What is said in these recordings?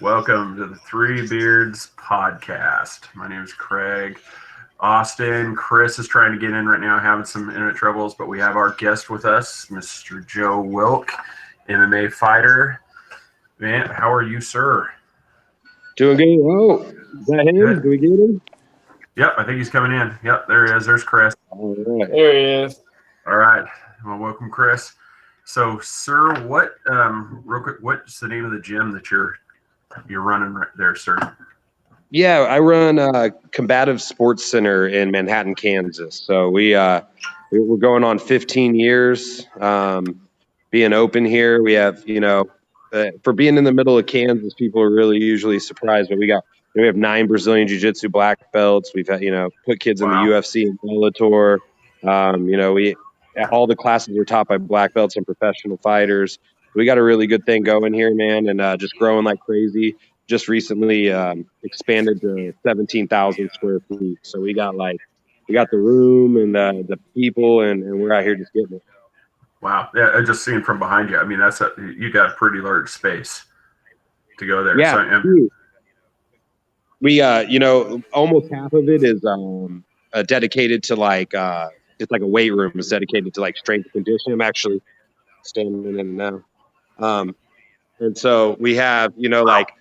Welcome to the Three Beards podcast. My name is Craig. Austin, Chris is trying to get in right now, having some internet troubles, but we have our guest with us, Mr. Joe Wilk, MMA fighter. Man, how are you, sir? Doing good. Oh, is that him? Good. Do we get him? Yep, I think he's coming in. Yep, there he is. There's Chris. All right. There he is. All right. Well, welcome, Chris. So, sir, real quick, what's the name of the gym that you're running right there, sir? Yeah, I run a combative sports center in Manhattan, Kansas. So we're going on 15 years being open here. We have, for being in the middle of Kansas, people are really usually surprised. But we have 9 Brazilian Jiu-Jitsu black belts. We've had, put kids in the UFC and Bellator. All the classes are taught by black belts and professional fighters. We got a really good thing going here, man, and just growing like crazy. Just recently expanded to 17,000 square feet. So we got the room and the people, and we're out here just getting it. Wow. Yeah, I just seeing from behind you. I mean, you got a pretty large space to go there. Yeah. So, we, almost half of it is dedicated to it's like a weight room. It's dedicated to like strength and conditioning. I'm actually standing in it now. And so we have, awesome.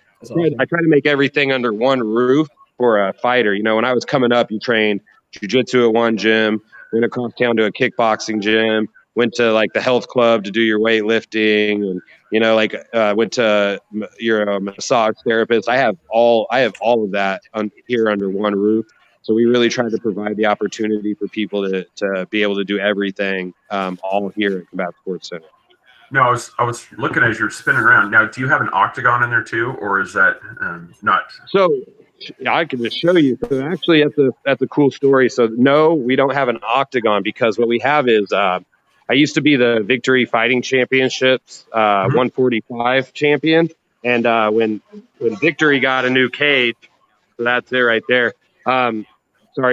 I try to make everything under one roof for a fighter. When I was coming up, you trained jiu-jitsu at one gym, went across town to a kickboxing gym, went to like the health club to do your weightlifting, and went to your massage therapist. I have all of that here under one roof. So we really try to provide the opportunity for people to be able to do everything all here at Combat Sports Center. No, I was looking as you're spinning around. Now, do you have an octagon in there too, or is that not? So I can just show you. So actually, that's a cool story. So no, we don't have an octagon because what we have is I used to be the Victory Fighting Championships 145 champion, and when Victory got a new cage, so that's it right there. Sorry,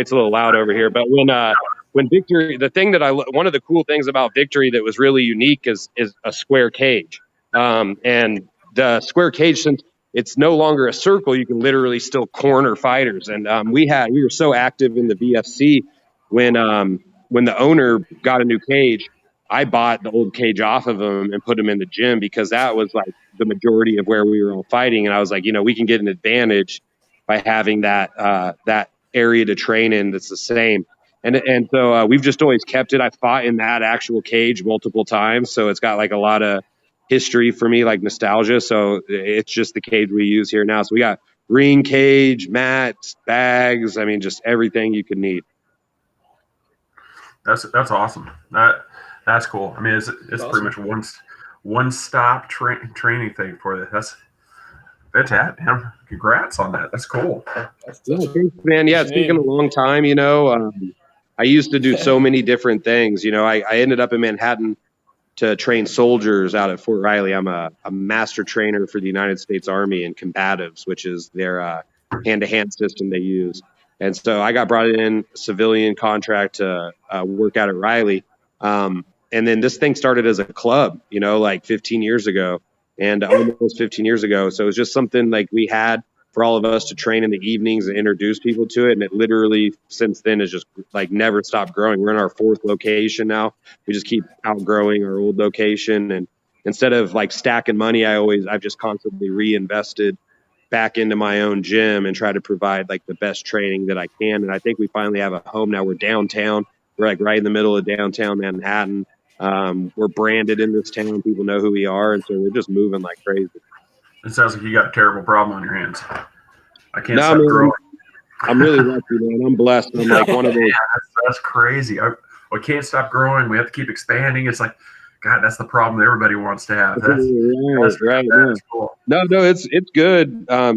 it's a little loud over here, but when Victory, one of the cool things about Victory that was really unique is a square cage. And the square cage, since it's no longer a circle, you can literally still corner fighters. And we were so active in the VFC when the owner got a new cage, I bought the old cage off of him and put him in the gym because that was like the majority of where we were all fighting. And I was like, we can get an advantage by having that area to train in that's the same. And so we've just always kept it. I fought in that actual cage multiple times. So it's got like a lot of history for me, like nostalgia. So it's just the cage we use here now. So we got ring cage, mats, bags. I mean, just everything you could need. That's awesome. That's cool. I mean, it's awesome. Pretty much one stop training thing for you. That's it, man. Congrats on that. That's cool. Thanks, man. Yeah, it's taken a long time. I used to do so many different things. I ended up in Manhattan to train soldiers out at Fort Riley. I'm a master trainer for the United States Army in combatives, which is their hand-to-hand system they use. And so I got brought in civilian contract to work out at Riley. And then this thing started as a club, like 15 years ago and almost 15 years ago. So it was just something like we had for all of us to train in the evenings and introduce people to it. And it literally since then has just like never stopped growing. We're in our 4th location now. We just keep outgrowing our old location. And instead of like stacking money, I've just constantly reinvested back into my own gym and try to provide like the best training that I can. And I think we finally have a home now. We're downtown. We're like right in the middle of downtown Manhattan. We're branded in this town. People know who we are. And so we're just moving like crazy. It sounds like you got a terrible problem on your hands. I can't stop growing. I'm really lucky, man. I'm blessed. I'm like one of those. That's crazy. We can't stop growing. We have to keep expanding. It's like, God, that's the problem that everybody wants to have. That's right. That's cool. No, it's good. I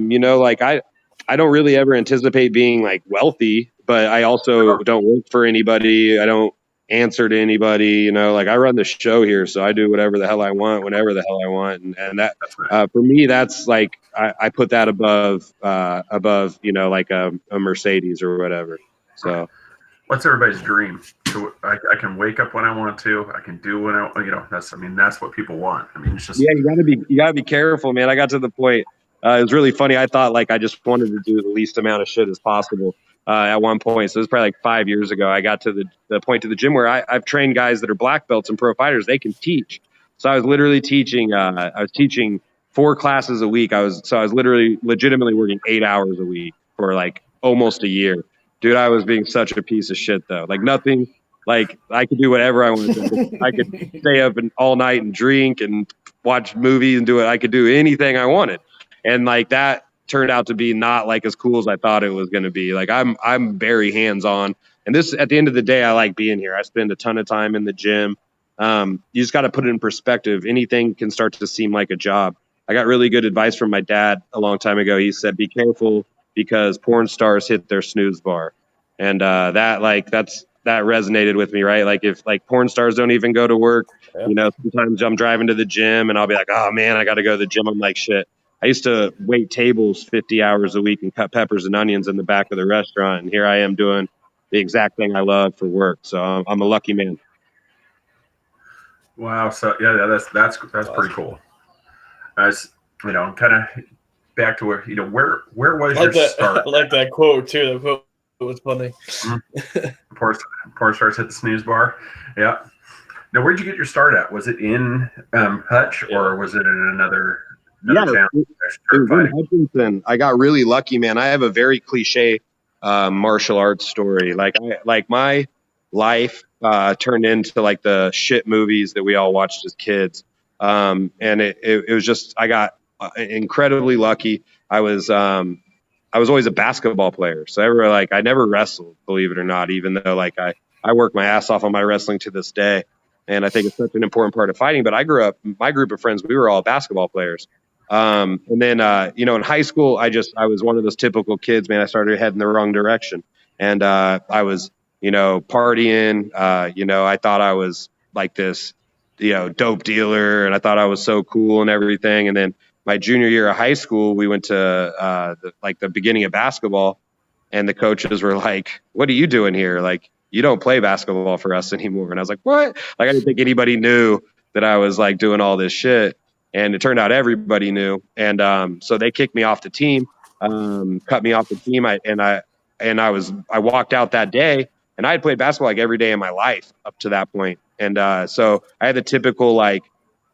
don't really ever anticipate being like wealthy, but I also don't work for anybody. I don't answer to anybody, I run the show here, so I do whatever the hell I want, whenever the hell I want. And that, for me, that's like, I put that above, like a Mercedes or whatever. So what's everybody's dream? So I can wake up when I want to, I can do when I, that's what people want. I mean, it's just, yeah, you gotta be careful, man. I got to the point It was really funny. I thought like I just wanted to do the least amount of shit as possible at one point. So it was probably like 5 years ago. I got to the point to the gym where I've trained guys that are black belts and pro fighters. They can teach. So I was literally teaching. I was teaching 4 classes a week. I was literally legitimately working 8 hours a week for like almost a year. Dude, I was being such a piece of shit though. Like nothing. Like I could do whatever I wanted. I could stay up all night and drink and watch movies and do it. I could do anything I wanted. And like that turned out to be not like as cool as I thought it was going to be. Like I'm very hands on, and this at the end of the day, I like being here. I spend a ton of time in the gym. You just got to put it in perspective. Anything can start to seem like a job. I got really good advice from my dad a long time ago. He said, "Be careful because porn stars hit their snooze bar," and that resonated with me, right? Like if like porn stars don't even go to work, you know, sometimes I'm driving to the gym and I'll be like, oh man, I got to go to the gym. I'm like, shit. I used to wait tables 50 hours a week and cut peppers and onions in the back of the restaurant. And here I am doing the exact thing I love for work. So I'm a lucky man. Wow. So yeah, that's pretty cool. As you know, kind of back to where was your start? I like that quote too. The quote was funny. Mm-hmm. Porn stars hit the snooze bar. Yeah. Now, where'd you get your start at? Was it in Hutch or was it in another town? It was in Hutchinson. I got really lucky, man. I have a very cliche martial arts story. Like my life turned into like the shit movies that we all watched as kids. And it was just, I got incredibly lucky. I was always a basketball player. So I never wrestled, believe it or not, even though like I work my ass off on my wrestling to this day. And I think it's such an important part of fighting. But I grew up, my group of friends, we were all basketball players. And then, in high school, I was one of those typical kids, man. I started heading the wrong direction. And I was, partying. I thought I was like this, dope dealer. And I thought I was so cool and everything. And then my junior year of high school, we went to the beginning of basketball. And the coaches were like, what are you doing here? Like, you don't play basketball for us anymore. And I was like, what? Like, I didn't think anybody knew that I was like doing all this shit. And it turned out everybody knew. And so they kicked me off the team, cut me off the team. I walked out that day, and I had played basketball like every day of my life up to that point. And so I had the typical like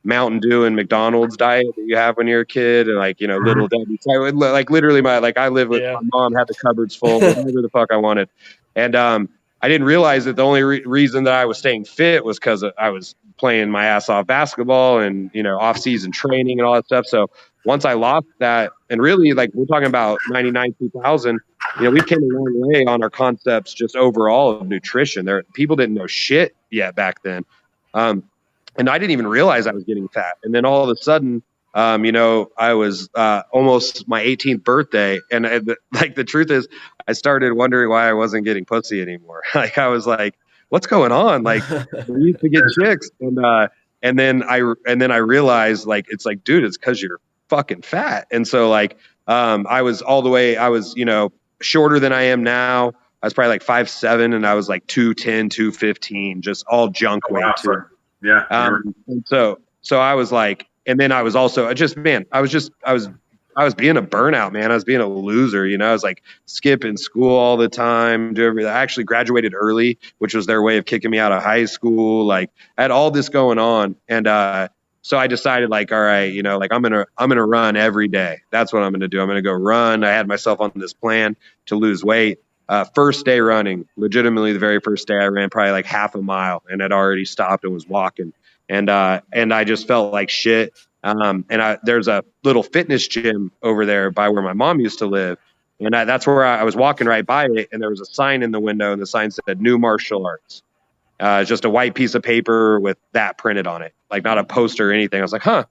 Mountain Dew and McDonald's diet that you have when you're a kid, and like, little Debbie. So like literally I live with my mom, had the cupboards full, whatever the fuck I wanted. And I didn't realize that the only reason that I was staying fit was because I was playing my ass off basketball and, off season training and all that stuff. So once I lost that, and really like we're talking about 99, 2000, we came a long way on our concepts just overall of nutrition. People didn't know shit yet back then. And I didn't even realize I was getting fat. And then all of a sudden, I was almost my 18th birthday. And the truth is, I started wondering why I wasn't getting pussy anymore. Like, I was like, what's going on? Like, we used to get chicks. And then I realized, like, it's like, dude, it's because you're fucking fat. And so, like, I was shorter than I am now. I was probably like 5'7", and I was like 210, 215, just all junk weight too. Yeah. And so I was like, and then I was also I was being a burnout, man. I was being a loser, I was like skipping school all the time, doing everything. I actually graduated early, which was their way of kicking me out of high school. Like, I had all this going on. And so I decided, like, all right, like I'm gonna run every day. That's what I'm gonna do. I'm gonna go run. I had myself on this plan to lose weight. First day running, legitimately the very first day I ran probably like half a mile, and had already stopped and was walking. And I just felt like shit. There's a little fitness gym over there by where my mom used to live. And that's where I was walking right by it. And there was a sign in the window, and the sign said New Martial Arts. Just a white piece of paper with that printed on it, like not a poster or anything. I was like, huh,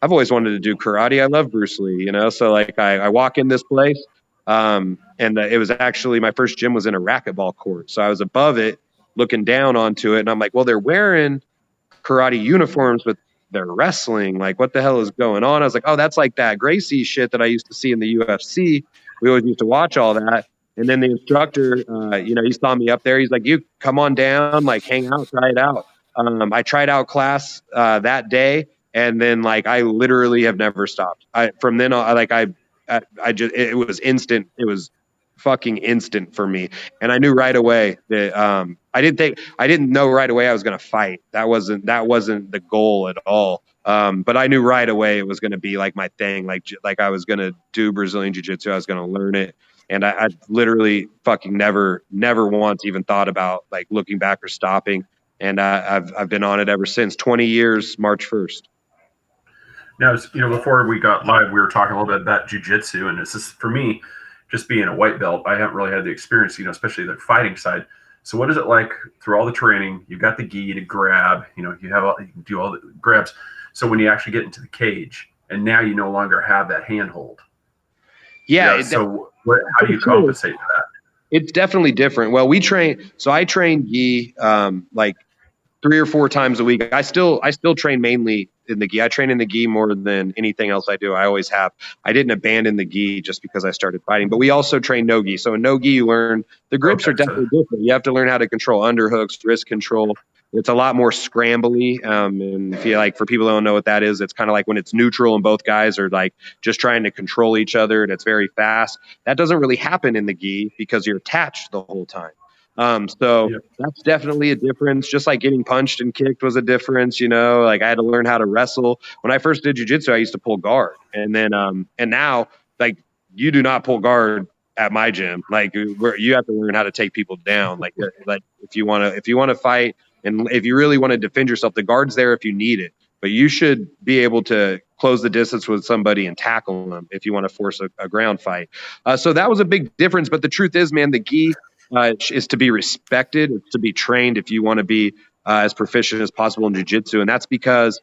I've always wanted to do karate. I love Bruce Lee, So like I walk in this place. And it was actually, my first gym was in a racquetball court. So I was above it looking down onto it. And I'm like, well, they're wearing karate uniforms, but they're wrestling. Like, what the hell is going on? I was like, oh, that's like that Gracie shit that I used to see in the UFC. We always used to watch all that. And then the instructor, he saw me up there. He's like, you come on down, like hang out, try it out. I tried out class that day. And then like I literally have never stopped. From then on, I just it was instant. It was fucking instant for me. And I knew right away that I didn't know right away I was gonna fight. That wasn't the goal at all. But I knew right away it was gonna be like my thing. Like I was gonna do Brazilian Jiu-Jitsu. I was gonna learn it. And I literally fucking never once even thought about like looking back or stopping. And I've been on it ever since. 20 years, March 1st. Now, before we got live, we were talking a little bit about jujitsu, and it's just for me, just being a white belt, I haven't really had the experience, especially the fighting side. So, what is it like through all the training? You've got the gi to grab, you can do all the grabs. So, when you actually get into the cage, and now you no longer have that handhold. Yeah. So, how do you compensate for that? It's definitely different. Well, I train gi like 3 or 4 times a week. I still train mainly in the gi. I train in the gi more than anything else I do. I always have. I didn't abandon the gi just because I started fighting, but we also train no gi. So in no gi, you learn the grips are definitely different. You have to learn how to control underhooks, wrist control. It's a lot more scrambly. And if you for people who don't know what that is, it's kind of like when it's neutral and both guys are like just trying to control each other and it's very fast. That doesn't really happen in the gi because you're attached the whole time. That's definitely a difference. Just like getting punched and kicked was a difference, like I had to learn how to wrestle. When I first did jiu-jitsu, I used to pull guard. And then, and now like you do not pull guard at my gym. Like you have to learn how to take people down. Like if you want to fight and if you really want to defend yourself, the guard's there if you need it, but you should be able to close the distance with somebody and tackle them if you want to force a ground fight. So that was a big difference. But the truth is, man, the gi, is to be respected. It's to be trained if you want to be as proficient as possible in jiu-jitsu. And that's because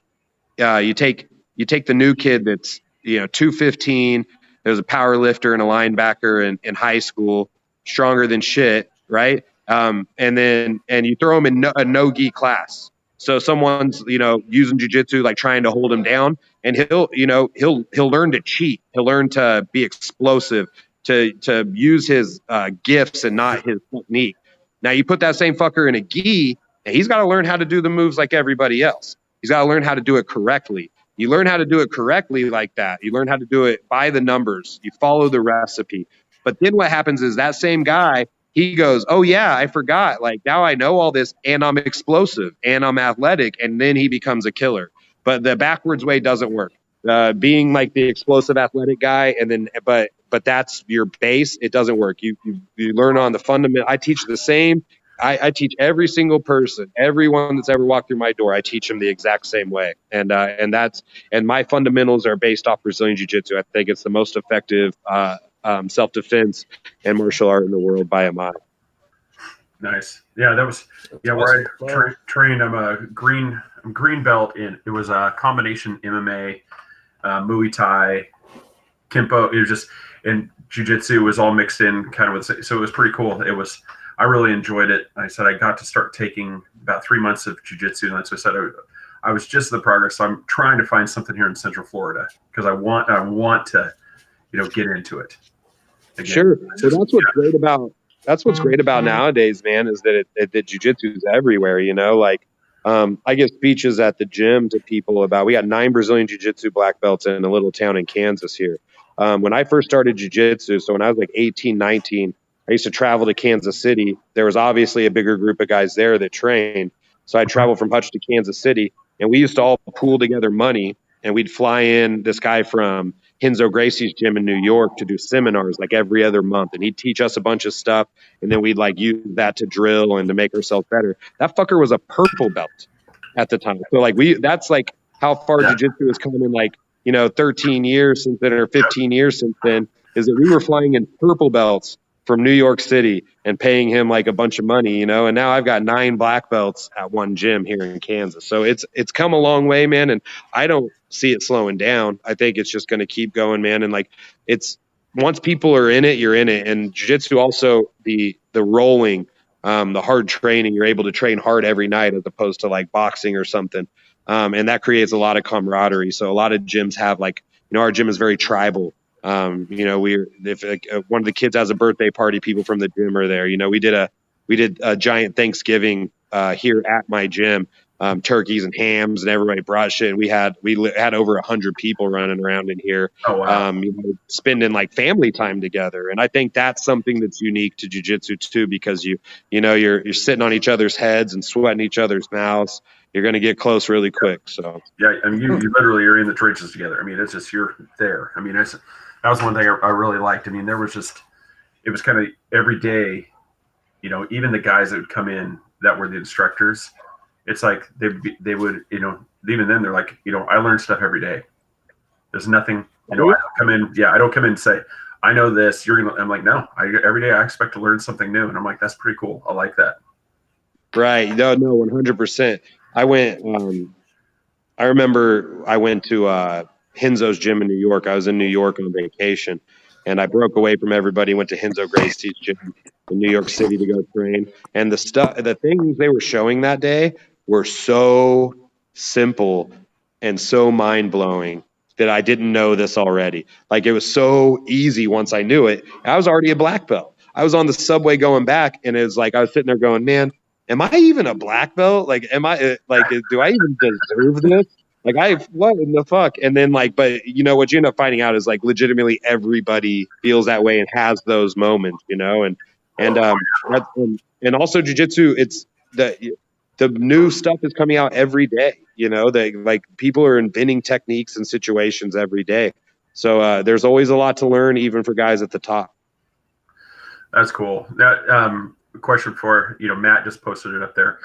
you take the new kid that's 215. There's a power lifter and a linebacker in high school, stronger than shit, right? And you throw him in a no-gi class. So someone's using jiu-jitsu, like trying to hold him down, and he'll learn to cheat. He'll learn to be explosive, to use his gifts and not his technique. Now you put that same fucker in a gi, and he's got to learn how to do the moves like everybody else. He's got to learn how to do it correctly. You learn how to do it correctly like that. You learn how to do it by the numbers. You follow the recipe. But then what happens is that same guy, he goes, oh yeah, I forgot. Like now I know all this and I'm explosive and I'm athletic. And then he becomes a killer. But the backwards way doesn't work. Being like the explosive athletic guy and then, but that's your base. It doesn't work. You learn on the fundamental. I teach the same. I teach every single person, everyone that's ever walked through my door. I teach them the exact same way, and my fundamentals are based off Brazilian Jiu-Jitsu. I think it's the most effective self-defense and martial art in the world by a mile. Nice. Yeah, that was where I trained. I'm a green belt in. It was a combination MMA, Muay Thai, Kempo. It was just and Jiu-Jitsu was all mixed in, kind of so it was pretty cool. I really enjoyed it. I said I got to start taking about 3 months of jiu-jitsu, and that's what I said. I was just the progress. So I'm trying to find something here in Central Florida because I want to, get into it. Again. Sure. So that's what's great about nowadays, man, is that that jiu-jitsu is everywhere. I give speeches at the gym to people we got 9 Brazilian jiu-jitsu black belts in a little town in Kansas here. When I first started jiu-jitsu, so when I was like 18, 19. I used to travel to Kansas City. There was obviously a bigger group of guys there that trained. So I'd travel from Hutch to Kansas City, and we used to all pool together money, and we'd fly in this guy from Renzo Gracie's gym in New York to do seminars like every other month. And he'd teach us a bunch of stuff, and then we'd like use that to drill and to make ourselves better. That fucker was a purple belt at the time. So that's like how far jiu-jitsu has come in 13 years since then or 15 years since then, is that we were flying in purple belts from New York City and paying him like a bunch of money, and now I've got 9 black belts at one gym here in Kansas. So it's come a long way, man. And I don't see it slowing down. I think it's just going to keep going, man. And it's once people are in it, you're in it. And jiu-jitsu also the rolling, the hard training, you're able to train hard every night as opposed to like boxing or something. And that creates a lot of camaraderie. So a lot of gyms have our gym is very tribal. If one of the kids has a birthday party, people from the gym are there. We did a giant Thanksgiving here at my gym, turkeys and hams, and everybody brought shit. And we had over 100 people running around in here, Oh, wow. spending like family time together. And I think that's something that's unique to jiu-jitsu too, because you're sitting on each other's heads and sweating each other's mouths. You're going to get close really quick. So yeah, I mean, you literally are in the trenches together. I mean, it's just you're there. I mean, that was one thing I really liked. I mean, it was kind of every day. Even the guys that would come in that were the instructors, it's like they would, even then they're like, I learn stuff every day. There's nothing, I don't come in. Yeah. I don't come in and say, I know this, I'm like, no, every day I expect to learn something new. And I'm like, that's pretty cool. I like that. Right. No, 100%. I remember I went to Hinzo's gym in New York. I was in New York on vacation, and I broke away from everybody, went to Hinzo Gracie's gym in New York City to go train. And the things they were showing that day were so simple and so mind-blowing that I didn't know this already. Like, it was so easy once I knew it. I was already a black belt. I was on the subway going back, and it was like I was sitting there going, man, am I even a black belt? Like, do I even deserve this? Like, what in the fuck? And then but what you end up finding out is like legitimately everybody feels that way and has those moments, and also jiu-jitsu, it's the new stuff is coming out every day, people are inventing techniques and situations every day. So there's always a lot to learn, even for guys at the top. That's cool. That question for Matt just posted it up there.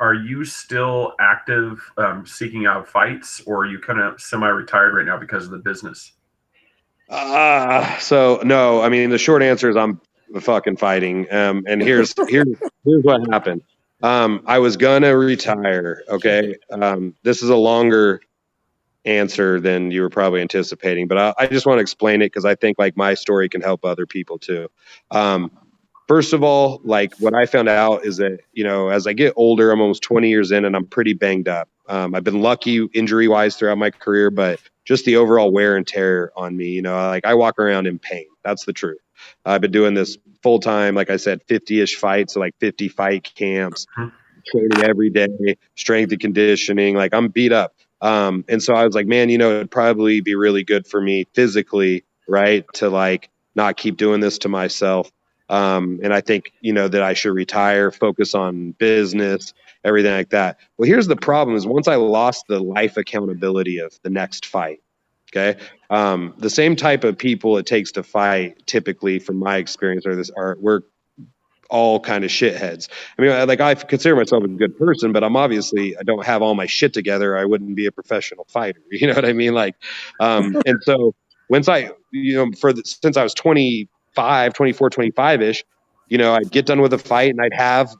Are you still active, seeking out fights, or are you kind of semi-retired right now because of the business? So no, I mean, the short answer is I'm fucking fighting. And here's what happened. I was gonna retire. Okay. This is a longer answer than you were probably anticipating, but I just want to explain it because I think like my story can help other people too. First of all, like what I found out is that, as I get older, I'm almost 20 years in and I'm pretty banged up. I've been lucky injury wise throughout my career, but just the overall wear and tear on me, like I walk around in pain. That's the truth. I've been doing this full time, like I said, 50-ish fights, so like 50 fight camps, training every day, strength and conditioning. Like I'm beat up. And so I was like, man, it'd probably be really good for me physically, right, to like not keep doing this to myself. And I think, that I should retire, focus on business, everything like that. Well, here's the problem is once I lost the life accountability of the next fight, okay, the same type of people it takes to fight typically from my experience we're all kind of shitheads. I mean, like I consider myself a good person, but I don't have all my shit together. I wouldn't be a professional fighter. You know what I mean? Like, and so once since I was 24, 25-ish, I'd get done with a fight and I'd have,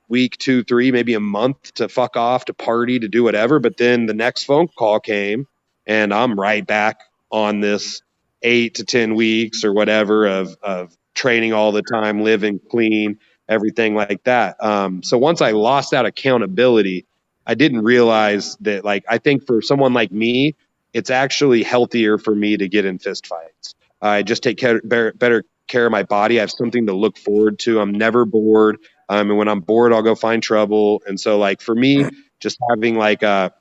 week 2, 3, maybe a month to fuck off, to party, to do whatever. But then the next phone call came and I'm right back on this 8 to 10 weeks or whatever of training all the time, living clean, everything like that. So once I lost that accountability, I didn't realize that, like, I think for someone like me, it's actually healthier for me to get in fist fights. I just take better care of my body. I have something to look forward to. I'm never bored. And when I'm bored, I'll go find trouble. And so like for me, just having that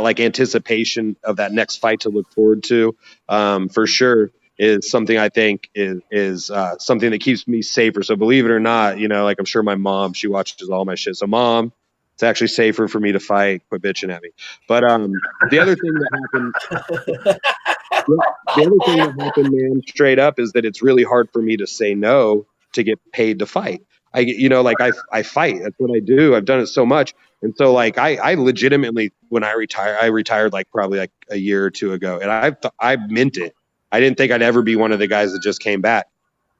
like anticipation of that next fight to look forward to, for sure, is something I think is something that keeps me safer. So believe it or not, like I'm sure my mom, she watches all my shit. So Mom, it's actually safer for me to fight. Quit bitching at me. But the other thing that happened, man, straight up, is that it's really hard for me to say no to get paid to fight. I fight. That's what I do. I've done it so much. And so like, I legitimately, when I retired like probably like a year or two ago, and I meant it. I didn't think I'd ever be one of the guys that just came back.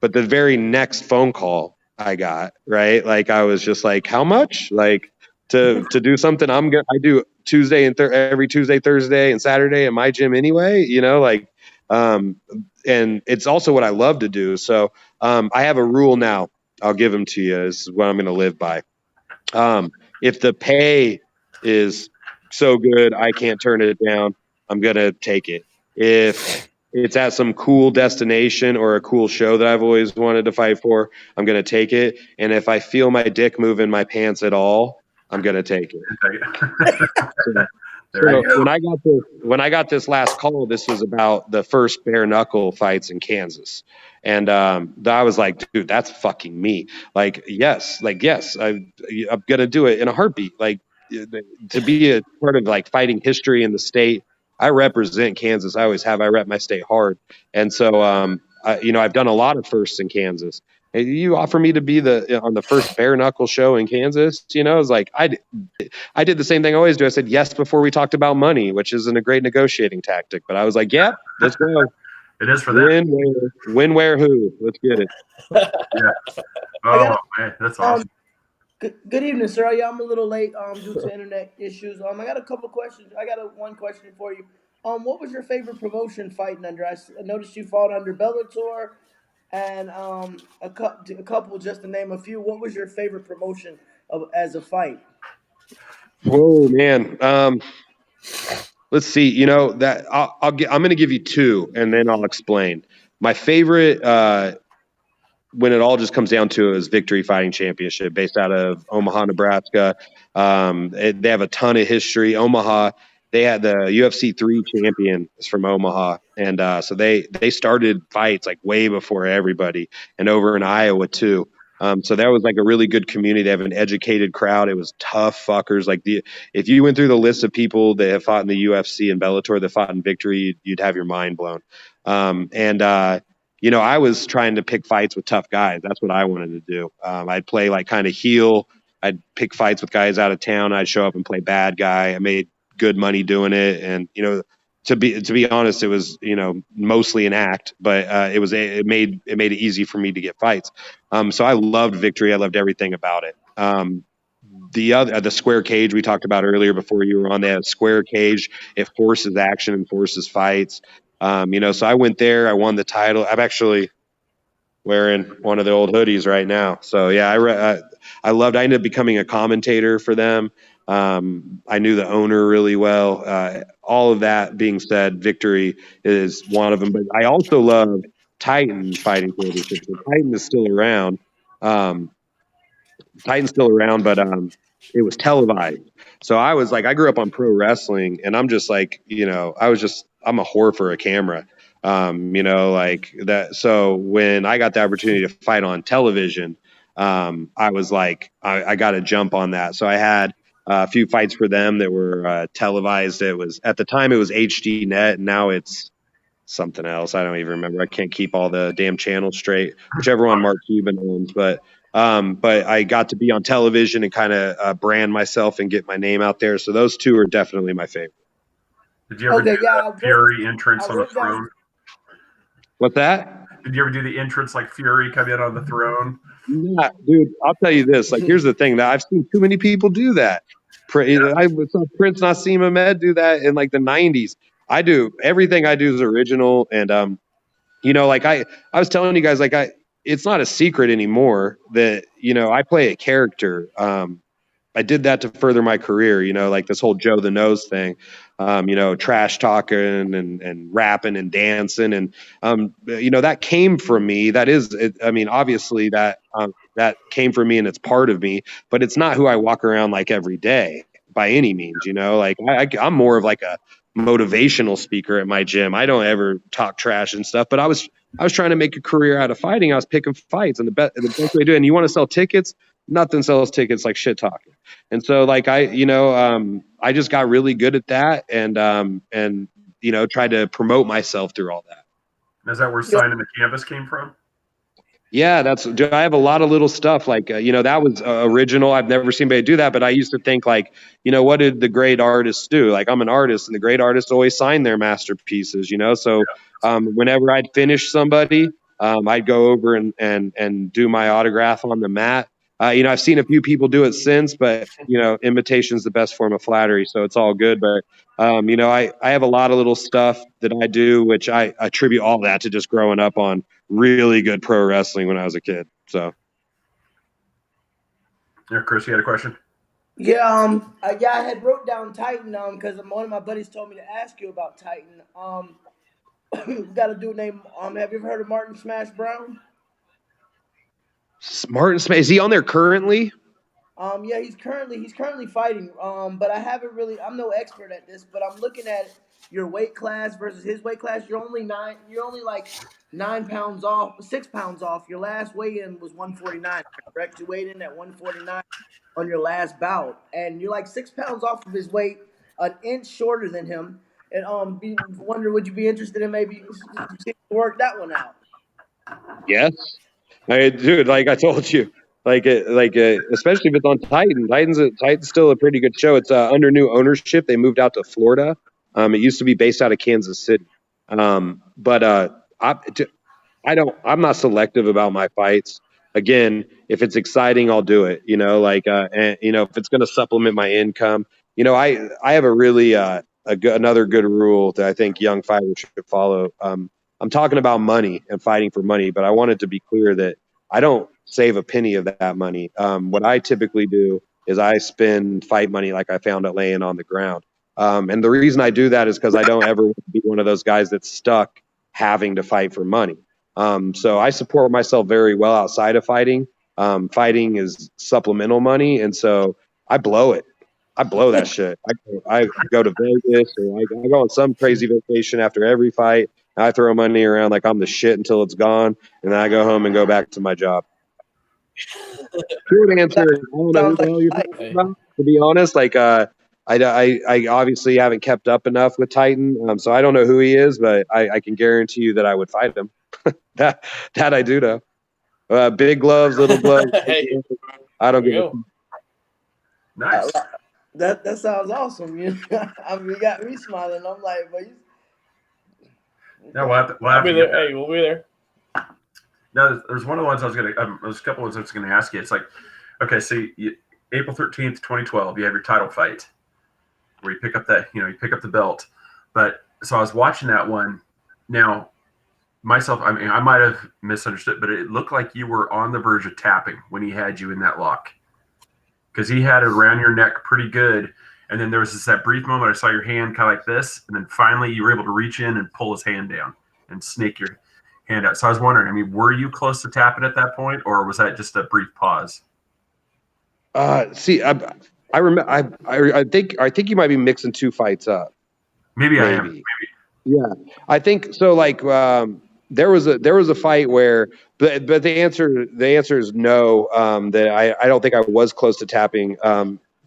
But the very next phone call I got, right? Like I was just like, how much? Like to do something I do Tuesday and every Tuesday, Thursday, and Saturday in my gym anyway, and it's also what I love to do. So I have a rule now. I'll give them to you. This is what I'm going to live by. If the pay is so good I can't turn it down, I'm going to take it. If it's at some cool destination or a cool show that I've always wanted to fight for, I'm going to take it. And if I feel my dick move in my pants at all, I'm gonna take it. So, There you go. when I got this last call, this was about the first bare knuckle fights in Kansas, and I was like, dude, that's fucking me. Yes, I'm gonna do it in a heartbeat. To be a part of like fighting history in the state. I represent Kansas. I always have. I rep my state hard, and so I've done a lot of firsts in Kansas. Hey, you offer me to be on the first bare knuckle show in Kansas, it's like I did the same thing I always do. I said yes before we talked about money, which isn't a great negotiating tactic. But I was like, yeah, let's go. It is for them. Win, where, who? Let's get it. Yeah. Oh, man, that's awesome. Good evening, sir. Yeah, I'm a little late due to internet issues. I got a couple questions. I got one question for you. What was your favorite promotion fighting under? I noticed you fought under Bellator and a couple, just to name a few. What was your favorite promotion as a fight? Whoa, man. Let's see. That I'm going to give you two, and then I'll explain. My favorite, when it all just comes down to it, is Victory Fighting Championship, based out of Omaha, Nebraska. They have a ton of history. Omaha, they had the UFC 3 champion is from Omaha, and so they started fights like way before everybody, and over in Iowa too. So that was like a really good community. They have an educated crowd. It was tough fuckers. If you went through the list of people that have fought in the UFC and Bellator that fought in Victory, you'd have your mind blown. I was trying to pick fights with tough guys. That's what I wanted to do. I'd play like kind of heel. I'd pick fights with guys out of town. I'd show up and play bad guy. I made good money doing it, and to be honest, it was mostly an act, but it made it easy for me to get fights. So I loved Victory. I loved everything about it. The square cage we talked about earlier before you were on, that square cage, it forces action and forces fights. So I went there, I won the title. I'm actually wearing one of the old hoodies right now. So yeah, I ended up becoming a commentator for them. I knew the owner really well. All of that being said, Victory is one of them, but I also love Titan Fighting Championship. So Titan is still around. But it was televised. So I was like, I grew up on pro wrestling, and I'm just like, I'm a whore for a camera. Like that. So when I got the opportunity to fight on television, I was like, I got to jump on that. So I had a few fights for them that were televised. At the time it was HD net, and now it's something else. I don't even remember. I can't keep all the damn channels straight. Whichever one Mark Cuban owns, but I got to be on television and kind of brand myself and get my name out there. So those two are definitely my favorite. Did you ever do the Fury entrance on the throne? What's that? Did you ever do the entrance like Fury come in on the throne? Yeah, dude, I'll tell you this. Like, here's the thing that I've seen too many people do that. I saw Prince Nassim Ahmed do that in like the 90s. I do everything I do is original. And, like I was telling you guys, it's not a secret anymore that, I play a character. I did that to further my career, like this whole Joe the Nose thing, trash talking and rapping and dancing. And, that came from me. That is, obviously that came from me and it's part of me, but it's not who I walk around like every day by any means, I'm more of like a motivational speaker at my gym. I don't ever talk trash and stuff, but I was trying to make a career out of fighting. I was picking fights, and the best way to do it. And you want to sell tickets? Nothing sells tickets like shit talking. And so I just got really good at that and tried to promote myself through all that. Is that where Signing the Canvas came from? Yeah, I have a lot of little stuff that was original. I've never seen anybody do that, but I used to think what did the great artists do? Like, I'm an artist, and the great artists always sign their masterpieces, So whenever I'd finish somebody, I'd go over and do my autograph on the mat. I've seen a few people do it since, but imitation is the best form of flattery, so it's all good. But I have a lot of little stuff that I do, which I attribute all that to just growing up on really good pro wrestling when I was a kid. So, yeah, Chris, you had a question? Yeah, I had wrote down Titan because one of my buddies told me to ask you about Titan. We got a dude named have you ever heard of Martin Smash Brown? Martin Smash, is he on there currently? Yeah, he's currently fighting. But I haven't really. I'm no expert at this, but I'm looking at your weight class versus his weight class. You're only like 9 pounds off, 6 pounds off. Your last weigh-in was 149. Correct? You weighed in at 149 on your last bout, and you're like 6 pounds off of his weight, an inch shorter than him. And would you be interested in maybe work that one out? Yes. Dude, like I told you, especially if it's on Titan. Titan's still a pretty good show. It's under new ownership. They moved out to Florida. It used to be based out of Kansas City. But I'm not selective about my fights. Again, if it's exciting, I'll do it. And if it's going to supplement my income, I have a really another good rule that I think young fighters should follow. I'm talking about money and fighting for money, but I wanted to be clear that I don't save a penny of that money. What I typically do is I spend fight money like I found it laying on the ground. And the reason I do that is because I don't ever want to be one of those guys that's stuck having to fight for money. So I support myself very well outside of fighting. Fighting is supplemental money, and so I blow it. I blow that shit. I go to Vegas or I go on some crazy vacation after every fight. I throw money around like I'm the shit until it's gone, and then I go home and go back to my job. Short answer is I don't know who the hell you're talking about, to be honest. I obviously haven't kept up enough with Titan, so I don't know who he is, but I can guarantee you that I would fight him. that I do know. Big gloves, little gloves. Hey, I don't there give you a go. Nice. That sounds awesome. I mean, you got me smiling. I'm like, but No, we'll have to We'll be get there. that. Hey, we'll be there. No, there's one of the ones I was gonna. There's a couple ones I was gonna ask you. It's like, okay, so April 13th, 2012, you have your title fight where you pick up the belt. But so I was watching that one. Now, myself, I mean, I might have misunderstood, but it looked like you were on the verge of tapping when he had you in that lock, because he had it around your neck pretty good. And then there was that brief moment I saw your hand kind of like this, and then finally you were able to reach in and pull his hand down and snake your hand out. So I was wondering, I mean, were you close to tapping at that point, or was that just a brief pause? See, I remember. I think you might be mixing two fights up. Maybe I am. Yeah, I think so. There was a fight where, but the answer is no. That I don't think I was close to tapping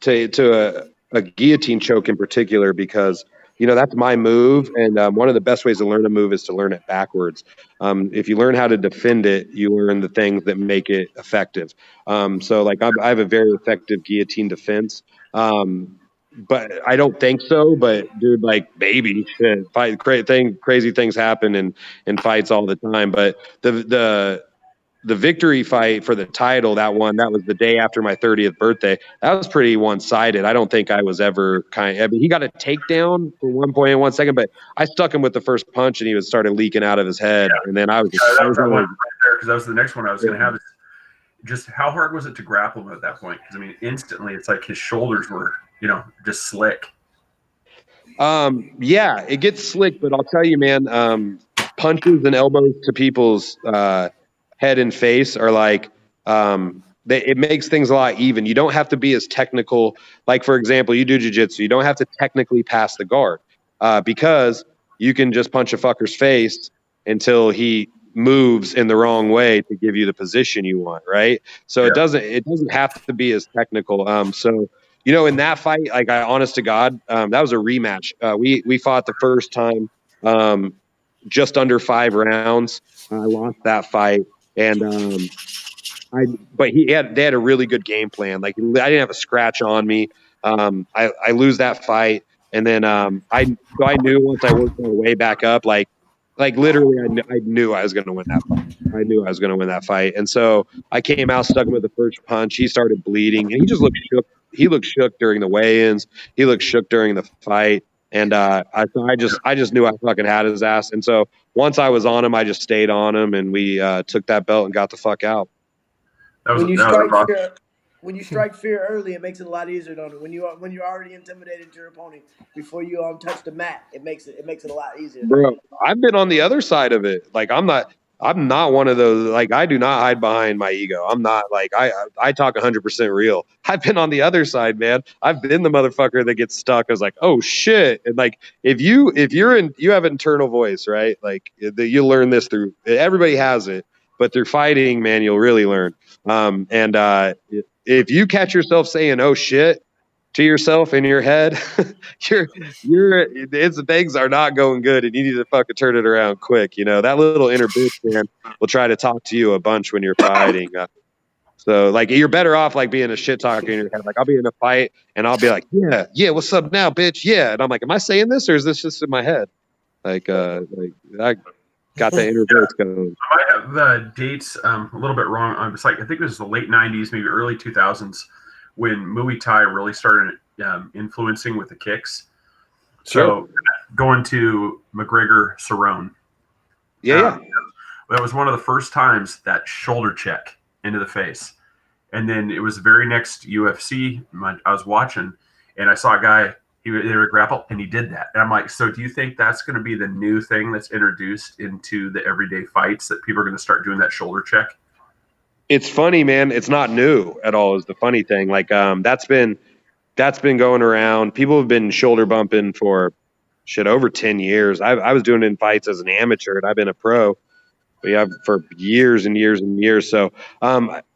to a guillotine choke in particular, because that's my move, and one of the best ways to learn a move is to learn it backwards. If you learn how to defend it, you learn the things that make it effective. So I have a very effective guillotine defense. But I don't think so. But dude, baby, shit, crazy things happen in fights all the time. But the victory fight for the title, that was the day after my 30th birthday. That was pretty one-sided. I don't think I was ever I mean, he got a takedown for 1 point in 1 second, but I stuck him with the first punch and he started leaking out of his head. Yeah. And then I was that was that one right there, because that was the next one I was going to have. Just how hard was it to grapple him at that point? Because I mean, instantly, it's like his shoulders were, just slick. Yeah, it gets slick, but I'll tell you, man, punches and elbows to people's head and face are it makes things a lot even. You don't have to be as technical. Like, for example, you do jiu-jitsu. You don't have to technically pass the guard because you can just punch a fucker's face until he moves in the wrong way to give you the position you want, right? So Yeah. it doesn't have to be as technical. In that fight, honest to God, that was a rematch. We fought the first time just under 5 rounds. I lost that fight, and but they had a really good game plan. I didn't have a scratch on me. I lose that fight, and then I knew once I worked my way back up, literally, I knew I was going to win that fight. I knew I was going to win that fight, and so I came out, stuck him with the first punch. He started bleeding, and he just looked shook. He looked shook during the weigh-ins. He looked shook during the fight, and I just knew I fucking had his ass. And so once I was on him, I just stayed on him, and we took that belt and got the fuck out. When you strike fear early, it makes it a lot easier, don't it? When you're already intimidated to your opponent before you touch the mat, it makes it a lot easier. Bro, I've been on the other side of it. I'm not I'm not one of those, like, I do not hide behind my ego. I'm not like, I talk 100% real. I've been on the other side, man. I've been the motherfucker that gets stuck. I was like, oh shit. And like, if you have an internal voice, right? Like you learn this through, everybody has it, but through fighting, man, you'll really learn. If you catch yourself saying, oh shit, to yourself in your head, things are not going good, and you need to fucking turn it around quick. You know, that little inner bitch man will try to talk to you a bunch when you're fighting. So like you're better off like being a shit talker in your head. Like I'll be in a fight and I'll be like, yeah, what's up now, bitch? Yeah, and I'm like, am I saying this or is this just in my head? Like I got that inner voice going. I might have the dates a little bit wrong. It's like I think it was the late '90s, maybe early 2000s, when Muay Thai really started influencing with the kicks. So going to McGregor Cerrone. Yeah. That was one of the first times that shoulder check into the face. And then it was the very next UFC I was watching, and I saw a guy, they were grapple, and he did that. And I'm like, so do you think that's going to be the new thing that's introduced into the everyday fights, that people are going to start doing that shoulder check? It's funny, man. It's not new at all is the funny thing. Like that's been going around. People have been shoulder bumping for over 10 years. I was doing it in fights as an amateur, and I've been a pro for years and years and years. So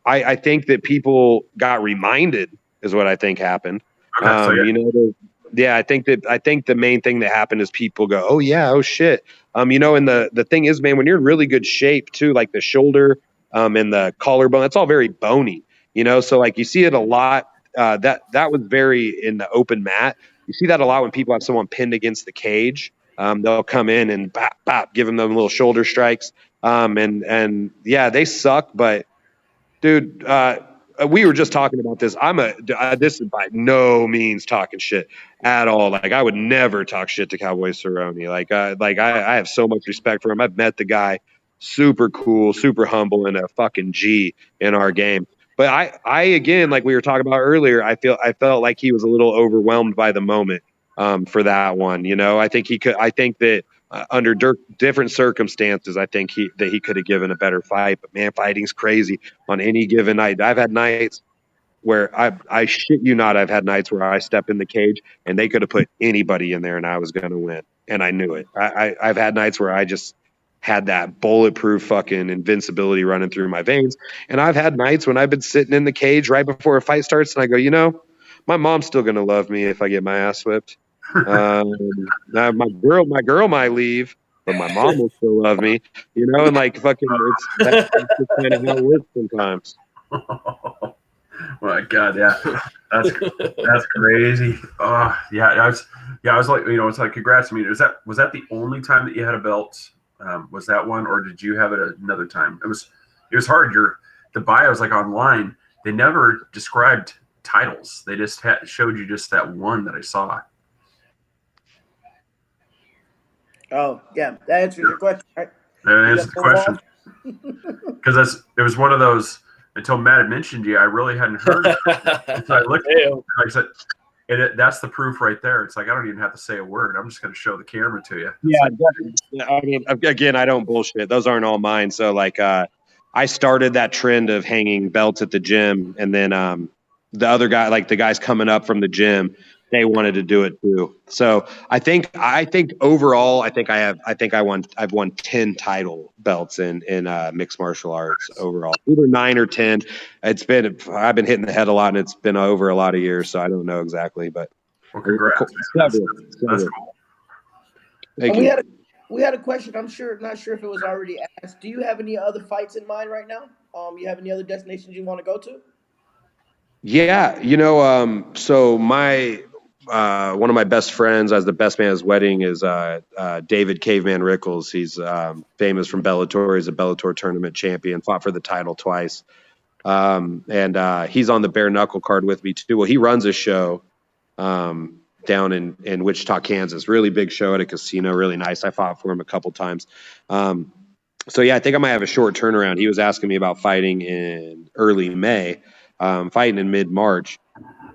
I think that people got reminded is what I think happened. Okay, I think the main thing that happened is people go, oh yeah, oh shit. And the thing is, man, when you're in really good shape too, like the shoulder and the collarbone, that's all very bony, so like you see it a lot. That was very in the open mat. You see that a lot when people have someone pinned against the cage. They'll come in and bop, bop, give them little shoulder strikes. And yeah, they suck, but dude, we were just talking about this. This is by no means talking shit at all. Like I would never talk shit to Cowboy Cerrone. I have so much respect for him. I've met the guy, super cool, super humble, and a fucking G in our game. But I again, like we were talking about earlier, I felt like he was a little overwhelmed by the moment for that one. I think he could. I think that under different circumstances, I think he could have given a better fight. But man, fighting's crazy on any given night. I've had nights where I shit you not, I've had nights where I step in the cage and they could have put anybody in there and I was going to win, and I knew it. I've had nights where I just had that bulletproof fucking invincibility running through my veins, and I've had nights when I've been sitting in the cage right before a fight starts and I go, my mom's still going to love me if I get my ass whipped. My girl might leave, but my mom will still love me, and like fucking, that's kind of how it works sometimes. Oh my God, yeah, that's crazy. Oh yeah, I was like, it's like, congrats. I mean, was that the only time that you had a belt? Was that one, or did you have it another time? It was hard. The bios, like online, they never described titles. They just showed you just that one that I saw. Oh, yeah. That answers your question, right? That answers the question. Because it was one of those, until Matt had mentioned you, I really hadn't heard of it. So I looked at it, and like I said, that's the proof right there. It's like, I don't even have to say a word. I'm just going to show the camera to you. I mean, again, I don't bullshit. Those aren't all mine. So like, I started that trend of hanging belts at the gym, and then the other guy, like the guys coming up from the gym, they wanted to do it too. So I think overall, I've won 10 title belts in mixed martial arts overall, either 9 or 10. I've been hitting the head a lot, and it's been over a lot of years, so I don't know exactly, but well, congrats. That's cool. Thank you. We had a question. Not sure if it was already asked. Do you have any other fights in mind right now? You have any other destinations you want to go to? Yeah, so my one of my best friends, as the best man at his wedding, is David Caveman Rickles. He's famous from Bellator. He's a Bellator tournament champion, fought for the title twice. And he's on the bare knuckle card with me too. Well, he runs a show down in Wichita, Kansas. Really big show at a casino, really nice. I fought for him a couple times. So yeah, I think I might have a short turnaround. He was asking me about fighting in early May, fighting in mid-March.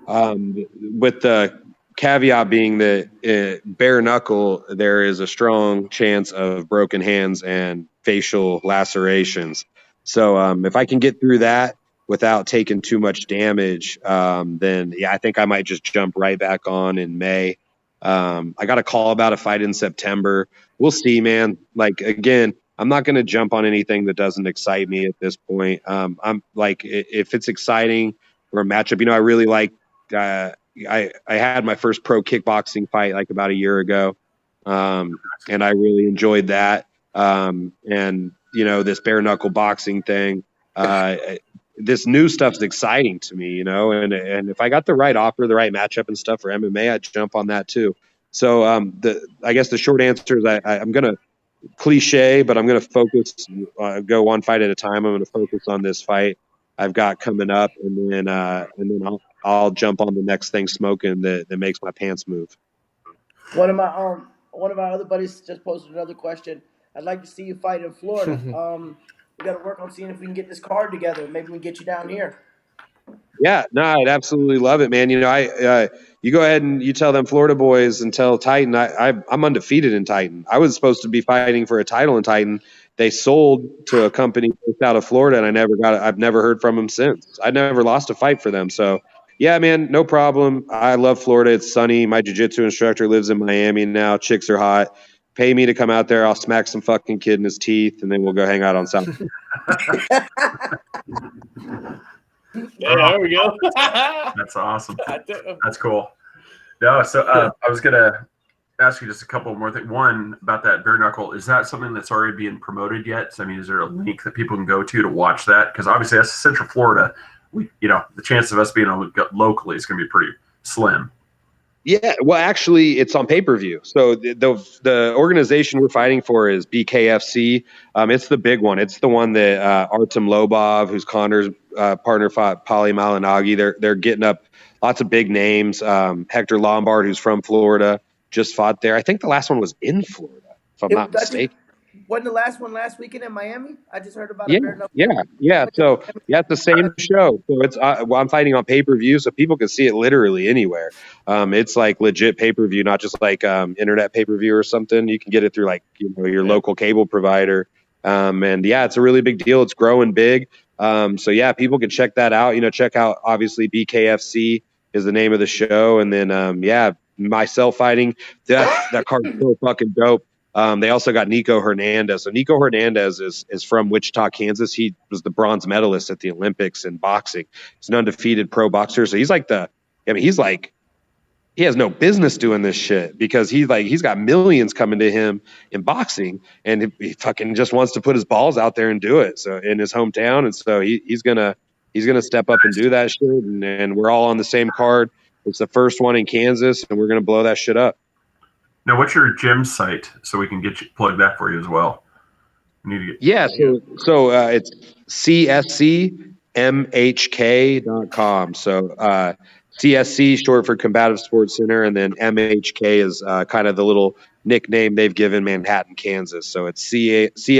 With the caveat being that bare knuckle, there is a strong chance of broken hands and facial lacerations. So if I can get through that without taking too much damage, then yeah, I think I might just jump right back on in May. I got a call about a fight in September. We'll see, man. Like, again, I'm not going to jump on anything that doesn't excite me at this point. I'm like, if it's exciting or a matchup, I really like, I had my first pro kickboxing fight like about a year ago. And I really enjoyed that. And this bare knuckle boxing thing, this new stuff's exciting to me, and if I got the right offer, the right matchup and stuff for MMA, I'd jump on that too. So I guess the short answer is I'm going to cliche, but I'm going to focus, go one fight at a time. I'm going to focus on this fight I've got coming up, and then I'll jump on the next thing smoking that makes my pants move. One of my other buddies just posted another question. I'd like to see you fight in Florida. We got to work on seeing if we can get this card together. Maybe we can get you down here. Yeah, no, I'd absolutely love it, man. You go ahead and you tell them Florida boys and tell Titan. I'm undefeated in Titan. I was supposed to be fighting for a title in Titan. They sold to a company based out of Florida, and I've never heard from them since. I never lost a fight for them. So, yeah, man, no problem. I love Florida. It's sunny. My jiu-jitsu instructor lives in Miami now. Chicks are hot. Pay me to come out there. I'll smack some fucking kid in his teeth, and then we'll go hang out on South. Yeah, there we go. That's awesome. That's cool. No, so I was gonna ask you just a couple more things. One, about that bare knuckle. Is that something that's already being promoted yet? So, I mean, is there a link that people can go to watch that? Because obviously that's Central Florida. The chances of us being able to go locally is going to be pretty slim. Yeah, well, actually, it's on pay-per-view. So the organization we're fighting for is BKFC. It's the big one. It's the one that Artem Lobov, who's Connor's partner, fought Paulie Malignaggi. They're getting up lots of big names. Hector Lombard, who's from Florida, just fought there. I think the last one was in Florida, if I'm not mistaken. Wasn't the last one last weekend in Miami? I just heard about it. Yeah. So it's the same show. So it's I'm fighting on pay-per-view, so people can see it literally anywhere. It's like legit pay-per-view, not just like internet pay-per-view or something. You can get it through like your local cable provider. And yeah, it's a really big deal. It's growing big. So yeah, people can check that out. Check out obviously BKFC is the name of the show, and then myself fighting. That card is so fucking dope. They also got Nico Hernandez. So Nico Hernandez is from Wichita, Kansas. He was the bronze medalist at the Olympics in boxing. He's an undefeated pro boxer. So he's like he has no business doing this shit because he's got millions coming to him in boxing, and he fucking just wants to put his balls out there and do it. So in his hometown, and so he's gonna step up and do that shit. And we're all on the same card. It's the first one in Kansas, and we're gonna blow that shit up. Now, what's your gym site so we can plug that for you as well? So it's cscmhk.com. So CSC short for Combative Sports Center, and then MHK is kind of the little nickname they've given Manhattan, Kansas. So it's cscmhk.com.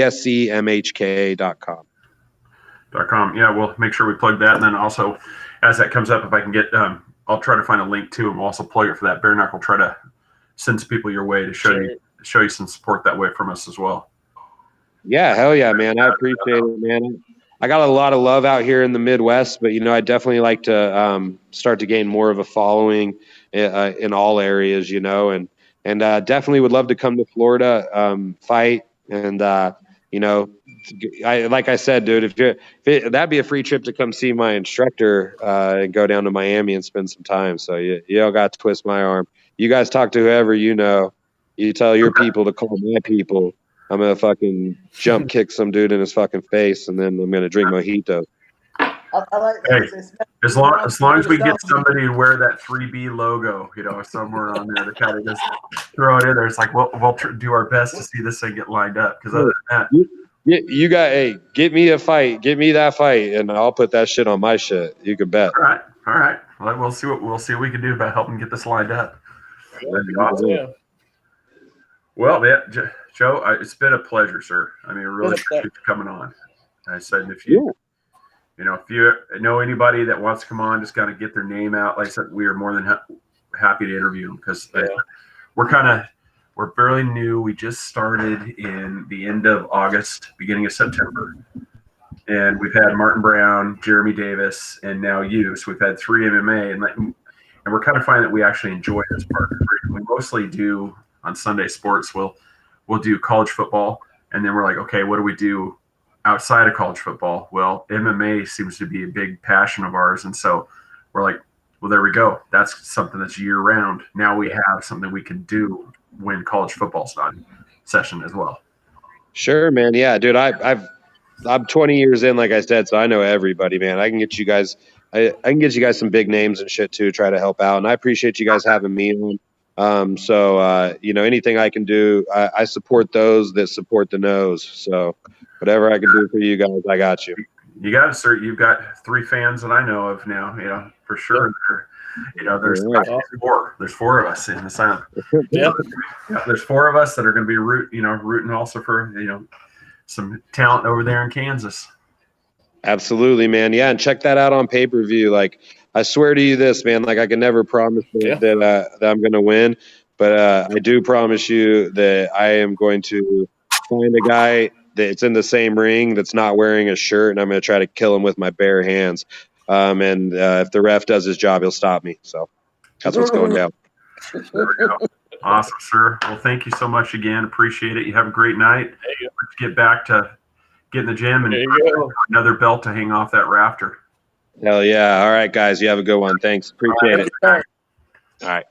Yeah, we'll make sure we plug that, and then also as that comes up, if I can get, I'll try to find a link too, and we'll also plug it for that bare knuckle. Try to send some people your way to show you some support that way from us as well. Yeah, hell yeah, man. I appreciate it, man. I got a lot of love out here in the Midwest, but I definitely like to start to gain more of a following in all areas, and definitely would love to come to Florida, fight, and like I said, dude, that'd be a free trip to come see my instructor and go down to Miami and spend some time. So you don't got to twist my arm. You guys talk to whoever you know. You tell your people to call my people. I'm going to fucking jump kick some dude in his fucking face, and then I'm going to drink mojito. I like that. Hey, as long as we get somebody to wear that 3B logo, somewhere on there to kind of just throw it in there. It's like, we'll do our best to see this thing get lined up. Because other than that, get me a fight. Get me that fight, and I'll put that shit on my shit. You can bet. All right. Well, we'll see what we can do about helping get this lined up. That'd be awesome. Yeah. Well, Joe, it's been a pleasure, sir. I mean, I really appreciate you coming on. I said, if you know anybody that wants to come on, just kind of get their name out. Like I said, we are more than happy to interview them because we're fairly new. We just started in the end of August, beginning of September. And we've had Martin Brown, Jeremy Davis, and now you. So we've had 3 MMA, and we're kind of finding that we actually enjoy this part. We mostly do on Sunday sports. We'll do college football, and then we're like, okay, what do we do outside of college football? Well, MMA seems to be a big passion of ours, and so we're like, well, there we go. That's something that's year round. Now we have something we can do when college football's not in session as well. Sure, man. Yeah, dude. I'm 20 years in, like I said, so I know everybody, man. I can get you guys. I can get you guys some big names and shit too. Try to help out, and I appreciate you guys having me on. Anything I can do, I support those that support the nose. So whatever I can do for you guys, I got you. You got it, sir. You've got 3 fans that I know of now. For sure. There's Right. 4. There's 4 of us in the sound. Yeah. There's 4 of us that are going to be rooting also for some talent over there in Kansas. Absolutely, man. Yeah, and check that out on pay-per-view. Like, I swear to you this, man, like I can never promise that I'm going to win, but I do promise you that I am going to find a guy that's in the same ring that's not wearing a shirt, and I'm going to try to kill him with my bare hands. If the ref does his job, he'll stop me. So that's what's going down. There we go. Awesome, sir. Well, thank you so much again. Appreciate it. You have a great night. Let's get back to getting the gym and another belt to hang off that rafter. Hell yeah. All right, guys. You have a good one. Thanks. Appreciate it. All right. All right.